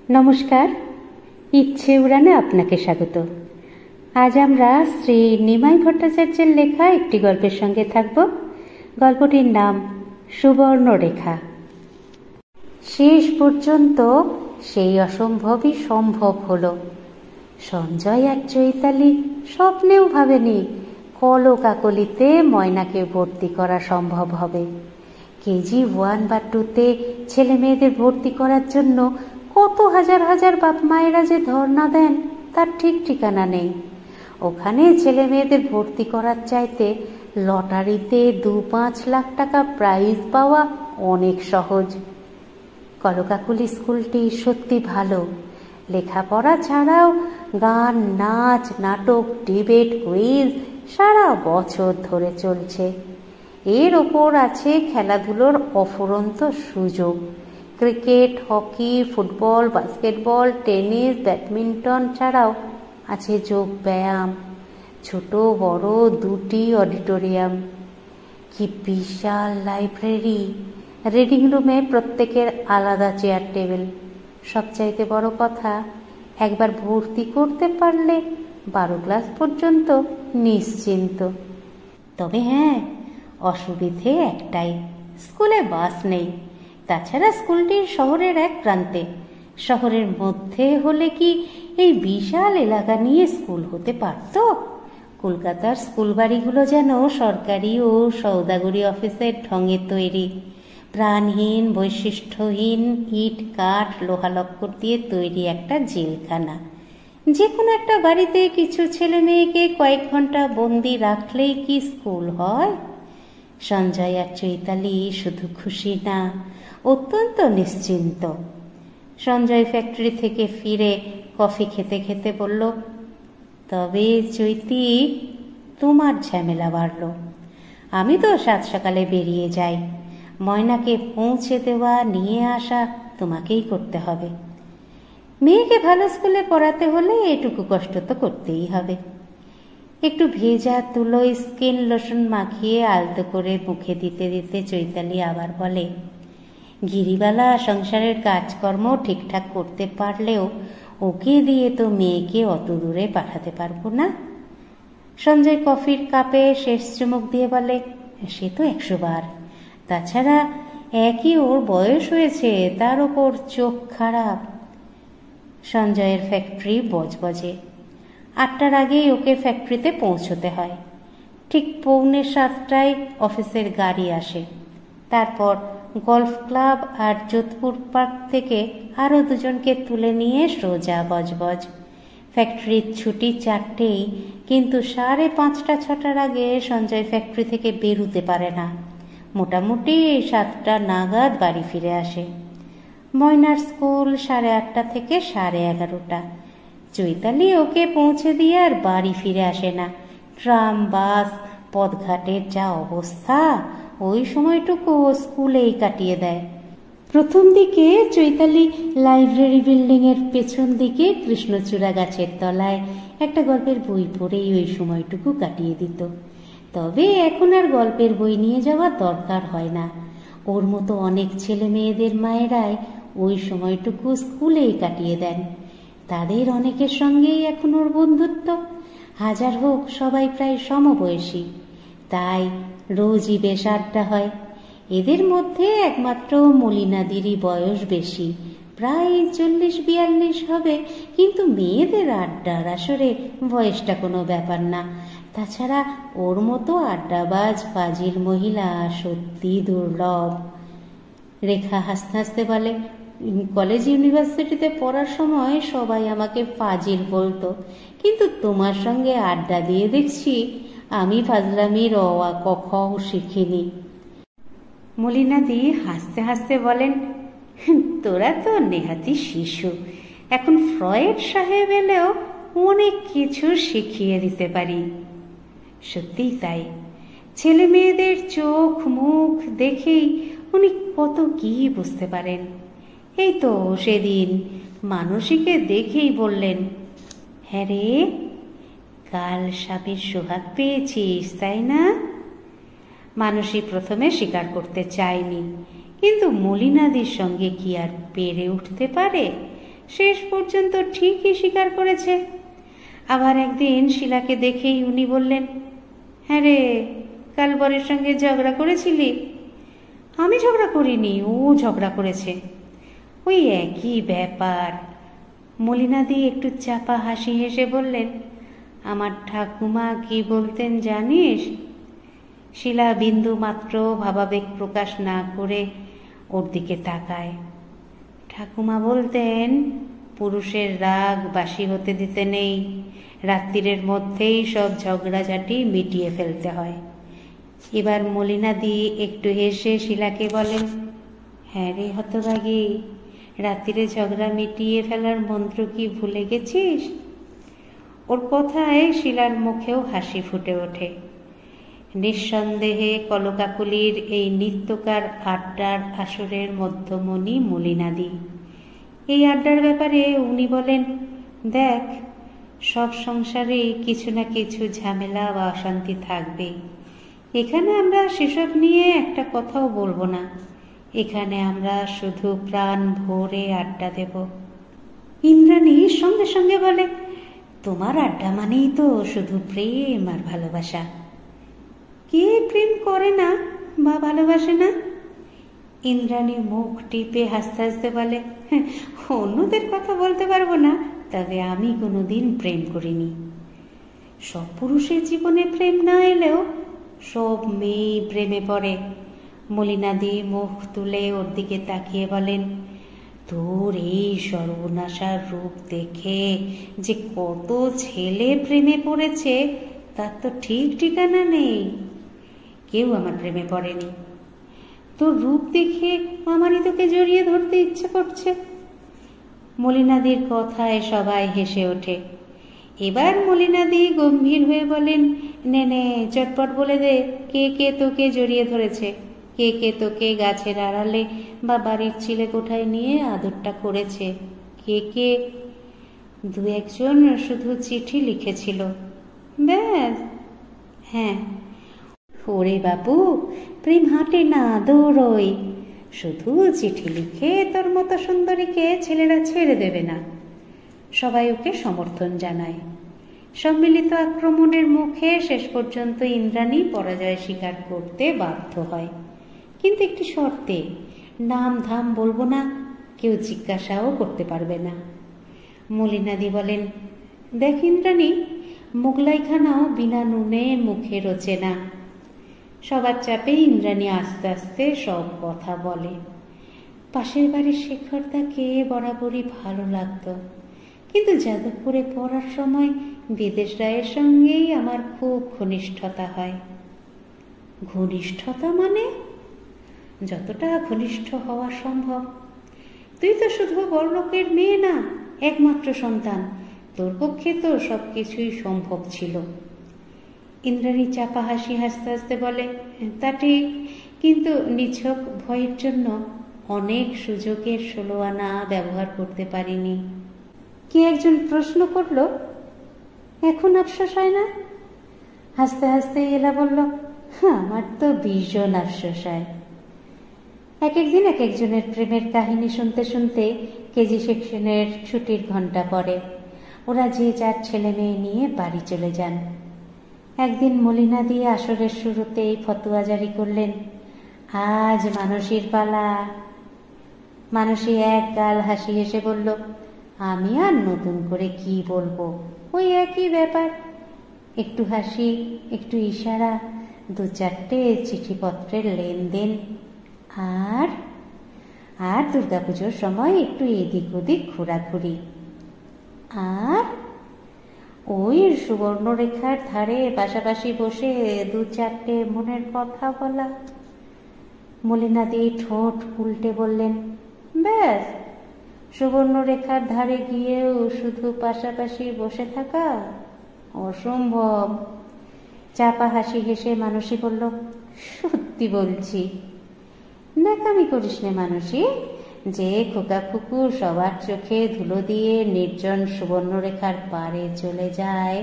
নমস্কার, ইচ্ছে উড়ানে আপনাকে স্বাগত। আজ আমরা শ্রী নিমাই ভট্টাচার্যের লেখা একটি গল্পের সঙ্গে থাকব। গল্পটির নাম সুবর্ণরেখা। শেষ পর্যন্ত সেই অসম্ভবই সম্ভব হলো। সঞ্জয় আর চৈতালি স্বপ্নেও ভাবেনি কলকাকলিতে ময়নাকে ভর্তি করা সম্ভব হবে। কেজি 1 বা 2-তে ছেলে মেয়েদের ভর্তি করার জন্য কত হাজার হাজার বাপ মায়েরা যে ধর্ণা দেন তার ঠিক ঠিকানা নেই। ওখানে ছেলে মেয়েদের ভর্তি করার চাইতে লটারিতে 2-5 লাখ টাকা প্রাইজ পাওয়া অনেক সহজ। কলকাকলি স্কুলটি সত্যি ভালো। লেখাপড়া ছাড়াও গান, নাচ, নাটক, ডিবেট, কুইজ সারা বছর ধরে চলছে। এর ওপর আছে খেলাধুলোর অফুরন্ত সুযোগ। Cricket, hockey, football, basketball, tennis, badminton ছাড়াও আছে যোগ ব্যায়াম, ছোট বড় 2টি অডিটোরিয়াম। কি বিশাল লাইব্রেরি! রিডিং রুমে প্রত্যেকের আলাদা চেয়ার টেবিল। সবচাইতে বড় কথা, একবার ভর্তি করতে পারলে 12 ক্লাস পর্যন্ত নিশ্চিন্ত। তবে হ্যাঁ, অসুবিধে একটাই, স্কুলে বাস নেই। তাছাড়া স্কুলটির শহরের এক প্রান্তে। শহরের মধ্যে হলে কি এই বিশাল এলাকা নিয়ে স্কুল হতে পারত? কলকাতার স্কুল বাড়িগুলো যেন সরকারি ও সওদাগরি অফিসের ঢঙে তৈরি। প্রাণহীন, বৈশিষ্ট্যহীন, ইট, কাঠ, লোহা লক্কর দিয়ে তৈরি একটা জেলখানা। যে কোনো একটা বাড়িতে কিছু ছেলে মেয়েকে কয়েক ঘন্টা বন্দি রাখলেই কি স্কুল হয়? সঞ্জয় আর চৈতালি শুধু খুশি না, অত্যন্ত নিশ্চিন্ত। সঞ্জয় ফ্যাক্টরি থেকে ফিরে কফি খেতে খেতে বলল, তবে চৈতি, তোমার ঝামেলা বাড়ল। আমি তো সাত সকালে বেরিয়ে যাই। ময়নাকে পৌঁছে দেওয়া, নিয়ে আসা তোমাকেই করতে হবে। মেয়েকে ভালো স্কুলে পড়াতে হলে এটুকু কষ্ট তো করতেই হবে। একটু ভেজা তুলো স্কিন লোশন মাখিয়ে আলতো করে মুখে দিতে দিতে চৈতালি আবার বলে, গিরিবালা সংসারের কাজকর্ম ঠিকঠাক করতে পারলেও ওকে দিয়ে তো মেয়েকে অত দূরে পাঠাতে পারবো না। সঞ্জয় কফির কাপে শেষ চুমুক দিয়ে বলে, সে তো 100 বার। তাছাড়া একই ওর বয়স হয়েছে, তার ওপর চোখ খারাপ। সঞ্জয়ের ফ্যাক্টরি বজবজে। 8টার আগেই ওকে ফ্যাক্টরিতে পৌঁছতে হয়। ঠিক 6:45টায় অফিসের গাড়ি আসে। তারপর গলফ ক্লাব আর যোধপুর পার্ক থেকে আরও 2জনকে তুলে নিয়ে সোজা বজবজ। ফ্যাক্টরির ছুটি 4টেই, কিন্তু 5:30-6টার আগে সঞ্জয় ফ্যাক্টরি থেকে বেরোতে পারে না। মোটামুটি 7টা নাগাদ বাড়ি ফিরে আসে। ময়নার স্কুল 8:30 থেকে 11:30। চৈতালি ওকে পৌঁছে দিয়ে আর বাড়ি ফিরে আসে না। ট্রাম, বাস, পথঘাটের যা অবস্থা, ওই সময়টুকু স্কুলেই কাটিয়ে দেয়। প্রথম দিকে চৈতালি লাইব্রেরি বিল্ডিং এর পেছন দিকে কৃষ্ণচূড়া গাছের তলায় একটা গল্পের বই পড়েই ওই সময়টুকু কাটিয়ে দিত। তবে এখন আর গল্পের বই নিয়ে যাওয়ার দরকার হয় না। ওর মতো অনেক ছেলে মেয়েদের মায়েরাই ওই সময়টুকু স্কুলেই কাটিয়ে দেন। তাদের অনেকের সঙ্গেই এখন ওর বন্ধুত্ব। হাজার হোক, সবাই প্রায় সমবয়সী, তাই রোজই বেশ আড্ডা হয়। এদের মধ্যে একমাত্র মলিনাদিরই বয়স বেশি, প্রায় 40-42 হবে, কিন্তু মেয়েদের আড্ডার আসরে বয়সটা কোনো ব্যাপার না। তাছাড়া ওর মতো আড্ডাবাজ ফাজিল মহিলা সত্যি দুর্লভ। রেখা হাসতে হাসতে বলে, কলেজ ইউনিভার্সিটিতে পড়ার সময় সবাই আমাকে ফাজিল বলতো, কিন্তু তোমার সঙ্গে আড্ডা দিয়ে দেখছি আমি ফাজলামির অ আ ক খ শিখিনি। মলিনাদি হাসতে হাসতে বলেন, তোরা তো নেহাতি শিশু, এখন ফ্রয়েড সাহেব এলেও অনেক কিছু শিখিয়ে দিতে পারি। সত্যিই তাই, ছেলে মেয়েদের চোখ মুখ দেখেই উনি কত কি বুঝতে পারেন। এই তো সেদিন মানসীকে দেখেই বললেন, হ্যাঁ রে, কাল স্বামীর সোহাগ পেয়েছিস তাই না? মানসী প্রথমে স্বীকার করতে চায়নি, কিন্তু মলিনাদির সঙ্গে কি আর পেরে উঠতে পারে? শেষ পর্যন্ত ঠিকই স্বীকার করেছে। আবার একদিন শিলাকে দেখেই উনি বললেন, হ্যাঁ রে, কাল বরের সঙ্গে ঝগড়া করেছিলি? আমি ঝগড়া করিনি, ও ঝগড়া করেছে। ওই একই ব্যাপার। মলিনাদি একটু চাপা হাসি হেসে বললেন, আমার ঠাকুমা কি বলতেন জানিস? শিলা বিন্দু মাত্র ভাবাবেগ প্রকাশ না করে ওর দিকে তাকায়। ঠাকুমা বলতেন, পুরুষের রাগ বাসি হতে দিতে নেই, রাত্রিরের মধ্যেই সব ঝগড়াঝাটি মিটিয়ে ফেলতে হয়। এবার মলিনাদি একটু হেসে শিলাকে বলেন, হ্যাঁ রে হতভাগী, রাত্রিরে ঝগড়া মিটিয়ে ফেলার মন্ত্র কি ভুলে গেছিস? ওর কথায় শিলার মুখেও হাসি ফুটে ওঠে। নিঃসন্দেহে কলকাকুলির এই নিত্যকার আড্ডার আসরের মধ্যমণি মলিনাদি। এই আড্ডার ব্যাপারে উনি বলেন, দেখ, সব সংসারেই কিছু না কিছু ঝামেলা বা অশান্তি থাকবে। এখানে আমরা সেসব নিয়ে একটা কথাও বলবো না। এখানে আমরা শুধু প্রাণ ভরে আড্ডা দেব। ইন্দ্রাণী সঙ্গে সঙ্গে বলে, তোমার আড্ডা মানেই তো শুধু প্রেম আর ভালোবাসা। কে প্রেম করে না বা ভালোবাসে না? ইন্দ্রাণী মুখ টিপে হাসতে হাসতে বলে, অন্যদের কথা বলতে পারবো না, তবে আমি কোনোদিন প্রেম করিনি। সব পুরুষের জীবনে প্রেম না এলেও সব মেয়ে প্রেমে পড়ে। মলিনাদি মুখ তুলে ওর দিকে তাকিয়ে বলেন, তোর এই সর্বনাশার রূপ দেখে যে কত ছেলে প্রেমে পড়েছে তার তো ঠিক ঠিকানা নেই। কেউ আমার প্রেমে পড়েনি। তোর রূপ দেখে আমারই তোকে জড়িয়ে ধরতে ইচ্ছে করছে। মলিনাদির কথায় সবাই হেসে ওঠে। এবার মলিনাদি গম্ভীর হয়ে বলেন, নে নে, চটপট বলে দে, কে কে তোকে জড়িয়ে ধরেছে? কে কে তোকে গাছের আড়ালে বা বাড়ির চিলে কোঠায় নিয়ে আদরটা করেছে? কে কে? দু একজন শুধু চিঠি লিখেছিল, ব্যাস। হ্যাঁ। ওরে বাবু, প্রেম হাঁটে না, দৌড়ই। শুধু চিঠি লিখে তোর মতো সুন্দরীকে ছেলেরা ছেড়ে দেবে না। সবাই ওকে সমর্থন জানায়। সম্মিলিত আক্রমণের মুখে শেষ পর্যন্ত ইন্দ্রাণী পরাজয় স্বীকার করতে বাধ্য হয়, কিন্তু একটি শর্তে, নাম ধাম বলবো না, কেউ জিজ্ঞাসাও করতে পারবে না। মলিনাদি বলেন, দেখ ইন্দ্রাণী, মোগলাইখানাও বিনা নুনে মুখে রোচে না। সবার চাপে ইন্দ্রাণী আস্তে আস্তে সব কথা বলে। পাশের বাড়ির শেখরদাকে বরাবরই ভালো লাগতো, কিন্তু যাদবপুরে পড়ার সময় বিদেশ রায়ের সঙ্গেই আমার খুব ঘনিষ্ঠতা হয়। ঘনিষ্ঠতা মানে? যতটা ঘনিষ্ঠ হওয়া সম্ভব। তুই তো শুধু বড়লোকের মেয়ে না, একমাত্র সন্তান, তোর পক্ষে তো সবকিছুই সম্ভব ছিল। ইন্দ্রাণী চাপা হাসি হাসতে হাসতে বলে, তা ঠিক, কিন্তু নিছক ভয়ের জন্য অনেক সুযোগের 16 আনা ব্যবহার করতে পারিনি। কে একজন প্রশ্ন করল, এখন আফসোস হয় না? হাসতে হাসতে এলা বলল, আমার তো ভীষণ আফসোস হয়। এক একদিন এক একজনের প্রেমের কাহিনী শুনতে শুনতে কেজি সেকশনের ছুটির ঘন্টা পড়ে। ওরা যে যার ছেলে মেয়ে নিয়ে বাড়ি চলে যান। একদিন মলিনাদি আসরের শুরুতেই ফতোয়া জারি করলেন, আজ মানসীর পালা। মানসী এক গাল হাসি হেসে বলল, আমি আর নতুন করে কি বলবো, ওই একই ব্যাপার। একটু হাসি, একটু ইশারা, 2-4টে চিঠিপত্রের লেনদেন, আর আর দুর্গাপুজোর সময় একটু এদিক ওদিক ঘোরাঘুরি, আর ওই সুবর্ণরেখার ধারে পাশাপাশি বসে 2-4টে মনের কথা বলা। মলিনাদি ঠোঁট উল্টে বললেন, ব্যাস, সুবর্ণরেখার ধারে গিয়েও শুধু পাশাপাশি বসে থাকা অসম্ভব। চাপা হাসি হেসে মানসী বলল, সত্যি বলছি। ন্যাকামি করিস নে মানসী, যে খোকা খুকু সবার চোখে ধুলো দিয়ে নির্জন সুবর্ণরেখার পারে চলে যায়,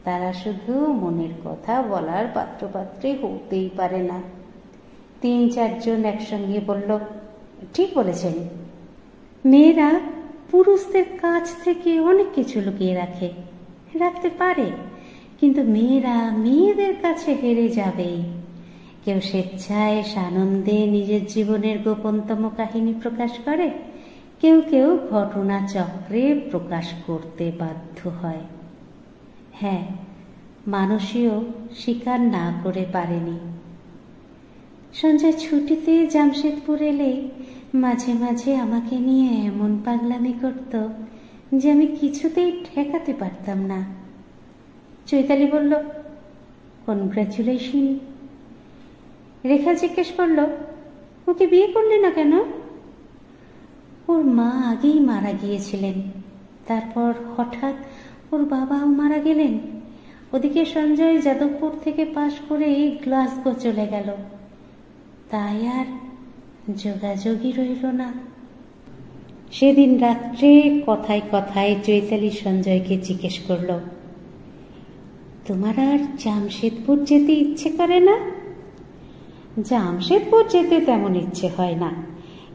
তারা শুধু মনের কথা বলার পাত্রপাত্রী হতেই পারে না। 3-4 জন একসঙ্গে বলল, ঠিক বলেছেন। মেয়েরা পুরুষদের কাছ থেকে অনেক কিছু লুকিয়ে রাখতে পারে, কিন্তু মেয়েরা মেয়েদের কাছে হেরে যাবেই। কেউ স্বেচ্ছায় সানন্দে নিজের জীবনের গোপনতম কাহিনী প্রকাশ করে, কেউ কেউ ঘটনা চক্রে প্রকাশ করতে বাধ্য হয়। হ্যাঁ, মানুষও স্বীকার না করে পারেনি। সঞ্জয় ছুটিতে জামশেদপুর এলে মাঝে মাঝে আমাকে নিয়ে এমন পাগলামি করত যে আমি কিছুতেই ঠেকাতে পারতাম না। চৈতালি বলল, কনগ্রাচুলেশন। রেখা জিজ্ঞেস করল, ওকে বিয়ে করলে না কেন? ওর মা আগেই মারা গিয়েছিলেন, তারপর হঠাৎ ওর বাবাও মারা গেলেন। ওদিকে সঞ্জয় যাদবপুর থেকে পাশ করে গ্লাসগো চলে গেল, তাই আর যোগাযোগই রইল না। সেদিন রাত্রে কথায় কথায় চৈতালি সঞ্জয়কে জিজ্ঞেস করল, তোমার আর জামশেদপুর যেতে ইচ্ছে করে না? জামশেদপুর যেতে তেমন ইচ্ছে হয় না,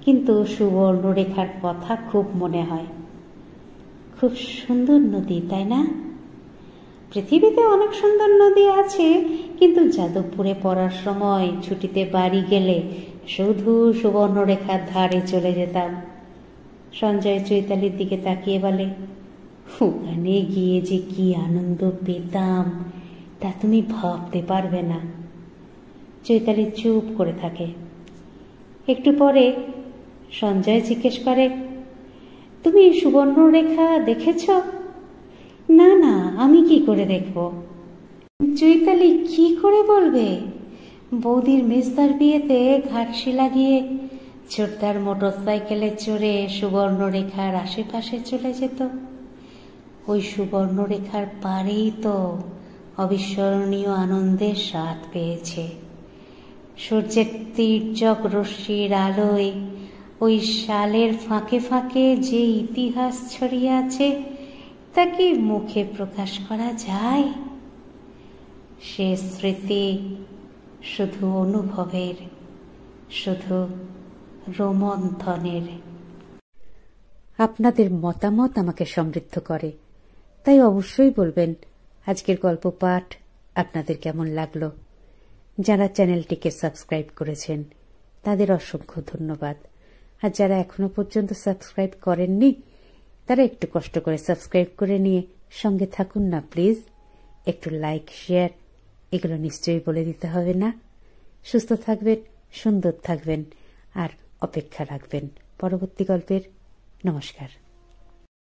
কিন্তু সুবর্ণরেখার কথা খুব মনে হয়। খুব সুন্দর নদী, তাই না? পৃথিবীতে অনেক সুন্দর নদী আছে, কিন্তু যাদবপুরে পড়ার সময় ছুটিতে বাড়ি গেলে শুধু সুবর্ণরেখার ধারে চলে যেতাম। সঞ্জয় চৈতালির দিকে তাকিয়ে বলে, ওখানে গিয়ে যে কি আনন্দ পেতাম তা তুমি ভাবতে পারবে না। চৈতালি চুপ করে থাকে। একটু পরে সঞ্জয় জিজ্ঞেস করে, তুমি সুবর্ণরেখা দেখেছ? না না, আমি কি করে দেখব? চৈতালি কি করে বলবে? বৌদির মেজদার বিয়েতে ঘাটশি লাগিয়ে ছোটদার মোটর সাইকেলে চড়ে সুবর্ণরেখার আশেপাশে চলে যেত। ওই সুবর্ণরেখার পারেই তো অবিস্মরণীয় আনন্দের স্বাদ পেয়েছে। সূর্যের তীর্যক রশ্মির আলোয় ওই শালের ফাঁকে ফাঁকে যে ইতিহাস ছড়িয়ে আছে তা কি মুখে প্রকাশ করা যায়? সে স্মৃতি শুধু অনুভবের, শুধু রোমন্থনের। আপনাদের মতামত আমাকে সমৃদ্ধ করে, তাই অবশ্যই বলবেন আজকের গল্প পাঠ আপনাদের কেমন লাগলো। যারা চ্যানেলটিকে সাবস্ক্রাইব করেছেন তাদের অসংখ্য ধন্যবাদ, আর যারা এখনো পর্যন্ত সাবস্ক্রাইব করেননি তারা একটু কষ্ট করে সাবস্ক্রাইব করে নিয়ে সঙ্গে থাকুন না প্লিজ। একটু লাইক, শেয়ার এগুলো নিশ্চয়ই বলে দিতে হবে না? সুস্থ থাকবেন, সুন্দর থাকবেন, আর অপেক্ষা রাখবেন পরবর্তী গল্পের। নমস্কার।